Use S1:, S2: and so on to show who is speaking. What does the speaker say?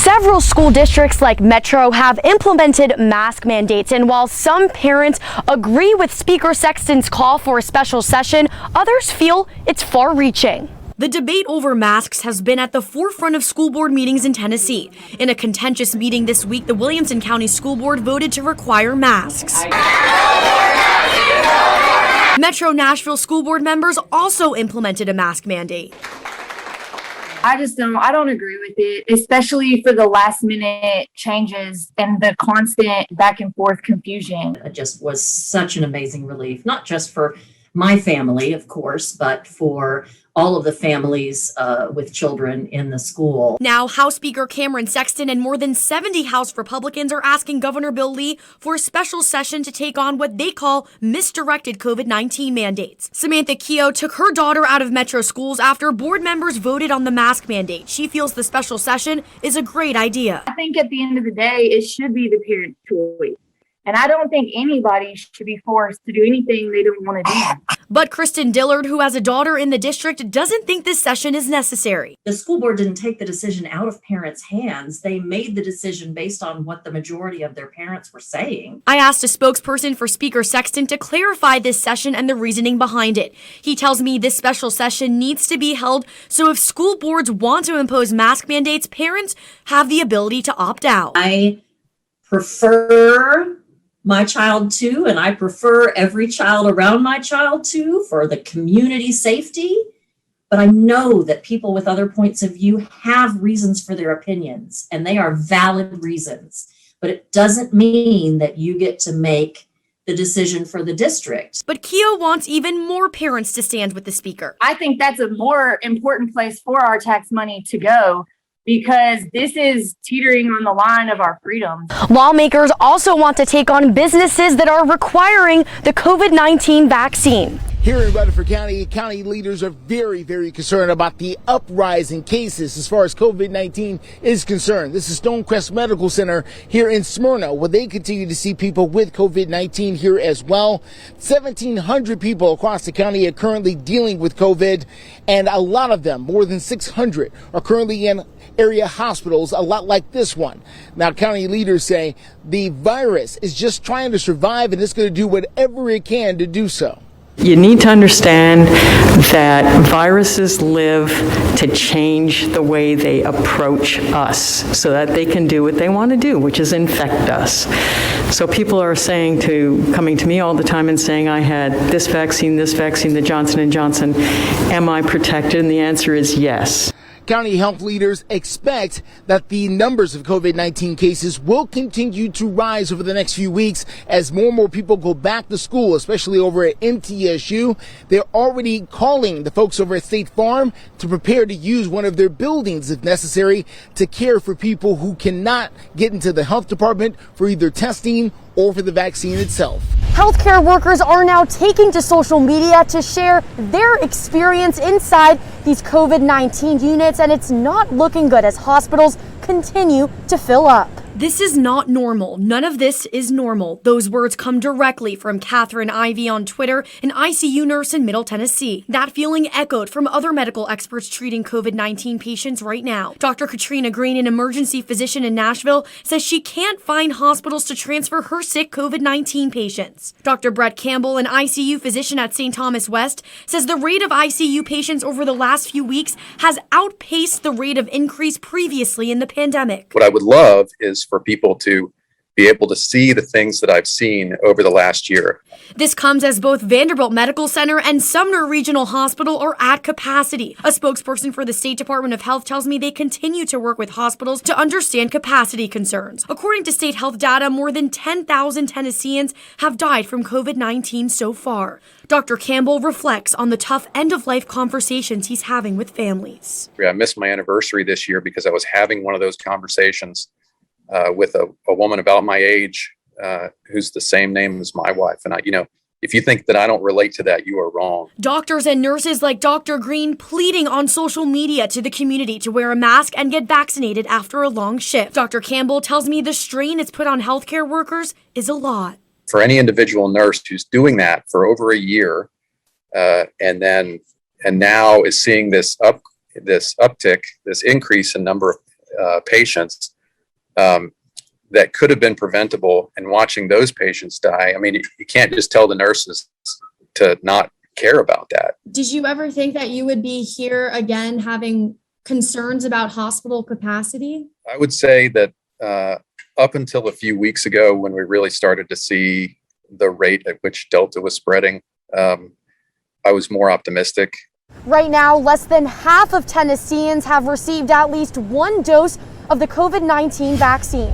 S1: Several school districts like Metro have implemented mask mandates, and while some parents agree with Speaker Sexton's call for a special session, others feel it's far-reaching. The debate over masks has been at the forefront of school board meetings in Tennessee. In a contentious meeting this week, the Williamson County School Board voted to require masks. Metro Nashville School Board members also implemented a mask mandate.
S2: I don't agree with it, especially for the last minute changes and the constant back and forth confusion.
S3: It just was such an amazing relief, not just for my family, of course, but for all of the families with children in the school.
S1: Now, House Speaker Cameron Sexton and more than 70 House Republicans are asking Governor Bill Lee for a special session to take on what they call misdirected COVID-19 mandates. Samantha Keogh took her daughter out of Metro schools after board members voted on the mask mandate. She feels the special session is a great idea.
S2: I think at the end of the day, it should be the parent's choice. And I don't think anybody should be forced to do anything they don't want to do.
S1: But Kristen Dillard, who has a daughter in the district, doesn't think this session is necessary.
S3: The school board didn't take the decision out of parents' hands. They made the decision based on what the majority of their parents were saying.
S1: I asked a spokesperson for Speaker Sexton to clarify this session and the reasoning behind it. He tells me this special session needs to be held so if school boards want to impose mask mandates, parents have the ability to opt out.
S3: I prefer my child to, and I prefer every child around my child to, for the community safety. But I know that people with other points of view have reasons for their opinions, and they are valid reasons. But it doesn't mean that you get to make the decision for the district.
S1: But Keogh wants even more parents to stand with the speaker.
S2: I think that's a more important place for our tax money to go, because this is teetering on the line of our freedoms.
S1: Lawmakers also want to take on businesses that are requiring the COVID-19 vaccine.
S4: Here in Rutherford County, county leaders are very, very concerned about the uprising cases as far as COVID-19 is concerned. This is Stonecrest Medical Center here in Smyrna, where they continue to see people with COVID-19 here as well. 1,700 people across the county are currently dealing with COVID, and a lot of them, more than 600, are currently in area hospitals, a lot like this one. Now, county leaders say the virus is just trying to survive, and it's going to do whatever it can to do so.
S5: You need to understand that viruses live to change the way they approach us so that they can do what they want to do, which is infect us. So people are coming to me all the time and saying, I had this vaccine, the Johnson & Johnson. Am I protected? And the answer is yes.
S4: County health leaders expect that the numbers of COVID-19 cases will continue to rise over the next few weeks as more and more people go back to school, especially over at MTSU. They're already calling the folks over at State Farm to prepare to use one of their buildings if necessary to care for people who cannot get into the health department for either testing or for the vaccine itself.
S1: Healthcare workers are now taking to social media to share their experience inside these COVID-19 units, and it's not looking good as hospitals continue to fill up. This is not normal. None of this is normal. Those words come directly from Catherine Ivey on Twitter, an ICU nurse in Middle Tennessee. That feeling echoed from other medical experts treating COVID-19 patients right now. Dr. Katrina Green, an emergency physician in Nashville, says she can't find hospitals to transfer her sick COVID-19 patients. Dr. Brett Campbell, an ICU physician at St. Thomas West, says the rate of ICU patients over the last few weeks has outpaced the rate of increase previously in the pandemic.
S6: What I would love is for people to be able to see the things that I've seen over the last year.
S1: This comes as both Vanderbilt Medical Center and Sumner Regional Hospital are at capacity. A spokesperson for the State Department of Health tells me they continue to work with hospitals to understand capacity concerns. According to state health data, more than 10,000 Tennesseans have died from COVID-19 so far. Dr. Campbell reflects on the tough end-of-life conversations he's having with families.
S6: I missed my anniversary this year because I was having one of those conversations with a woman about my age who's the same name as my wife. And if you think that I don't relate to that, you are wrong.
S1: Doctors and nurses like Dr. Green pleading on social media to the community to wear a mask and get vaccinated after a long shift. Dr. Campbell tells me the strain it's put on healthcare workers is a lot.
S6: For any individual nurse who's doing that for over a year, and now is seeing this uptick, this increase in number of patients, that could have been preventable, and watching those patients die. I mean, you can't just tell the nurses to not care about that.
S7: Did you ever think that you would be here again having concerns about hospital capacity?
S6: I would say that up until a few weeks ago, when we really started to see the rate at which Delta was spreading, I was more optimistic.
S1: Right now, less than half of Tennesseans have received at least one dose of the COVID-19 vaccine.